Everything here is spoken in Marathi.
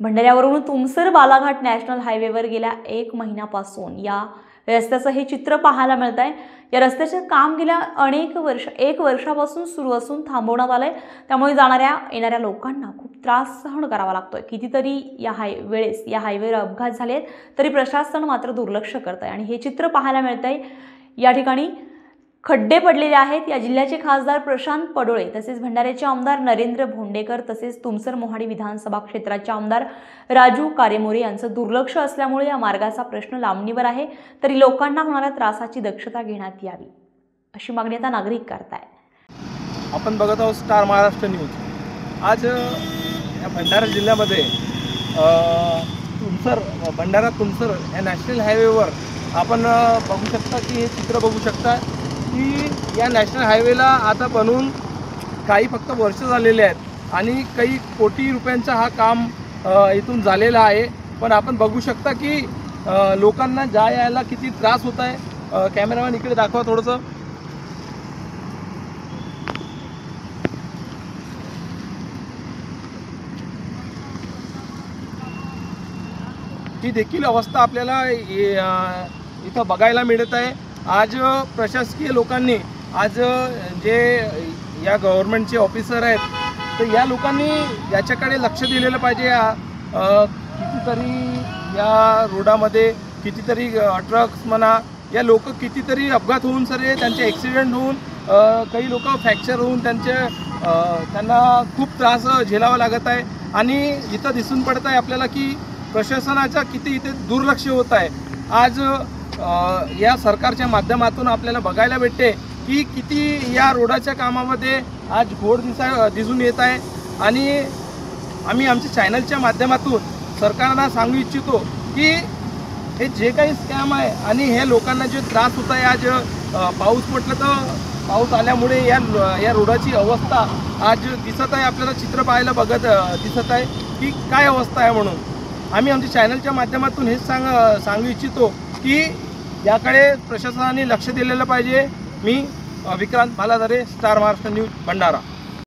भंडाऱ्यावरून तुमसर बालाघाट नॅशनल हायवेवर गेल्या 1 महिन्यापासून या रस्त्याचं हे चित्र पाहायला मिळत आहे। या रस्त्याचे काम गेल्या एक वर्षापासून सुरू असून थांबवण्यात आलंय। त्यामुळे येणाऱ्या लोकांना खूप त्रास सहन करावा लागतोय। कितीतरी या हायवेवर अपघात झालेत तरी प्रशासन मात्र दुर्लक्ष करतंय आणि हे चित्र पाहायला मिळतंय। या ठिकाणी खड्डे पडलेले आहेत। या जिल्ह्याचे खासदार प्रशांत पडोळे तसेच भंडाऱ्याचे आमदार नरेंद्र भोंडेकर तसेच तुमसर मोहाडी विधानसभा क्षेत्राचे आमदार राजू कारेमोरे यांचं दुर्लक्ष असल्यामुळे या मार्गाचा प्रश्न लांबणीवर आहे। तरी लोकांना होणाऱ्या त्रासाची दक्षता घेण्यात यावी अशी मागणी आता नागरिक करतायत। आपण बघत आहोत स्टार महाराष्ट्र न्यूज। आज या भंडारा जिल्ह्यामध्ये भंडारा तुमसर या नॅशनल हायवेवर आपण बघू शकता की हे चित्र बघू शकता की या नॅशनल हायवेला आता बनवून काही फक्त वर्ष झालेले आहेत आणि काही कोटी रुपयांचा हा काम इथून झालेला आहे। पण आपण बघू शकता की लोकांना यायला किती त्रास होत आहे। कॅमेरामॅन इकडे दाखवा थोडंसं। ही देखील अवस्था आपल्याला इथं बघायला मिळत आहे। आज प्रशासकीय लोकांनी आज जे या गव्हर्नमेंटचे ऑफिसर आहेत तर या लोकांनी याच्याकडे लक्ष दिलेलं पाहिजे। कितीतरी या रोडामध्ये कितीतरी ट्रक्स म्हणा या लोक कितीतरी अपघात होऊन त्यांचे ॲक्सिडेंट होऊन काही लोक फ्रॅक्चर होऊन त्यांना खूप त्रास झेलावा लागत आहे। आणि इथं दिसून पडत आहे आपल्याला की प्रशासनाचा किती इथे दुर्लक्ष होत आहे। आज या सरकारच्या माध्यमातून आपल्याला बघायला भेटते की किती या रोडाच्या कामामध्ये आज घोड दिसून येत आहे। आणि आम्ही आमच्या चॅनलच्या माध्यमातून सरकारला सांगू इच्छितो की हे जे काही स्कॅम आहे आणि हे लोकांना जे त्रास होत आहे, आज पाऊस म्हटलं तर पाऊस आल्यामुळे या रोडाची अवस्था आज दिसत आहे। आपल्याला चित्र पाहायला दिसत आहे की काय अवस्था आहे। म्हणून आम्ही आमच्या चॅनलच्या माध्यमातून हेच सांगू इच्छितो की याकडे प्रशासनाने लक्ष दिलेलं पाहिजे। मी विक्रांत भालाधरे, स्टार महाराष्ट्र न्यूज, भंडारा।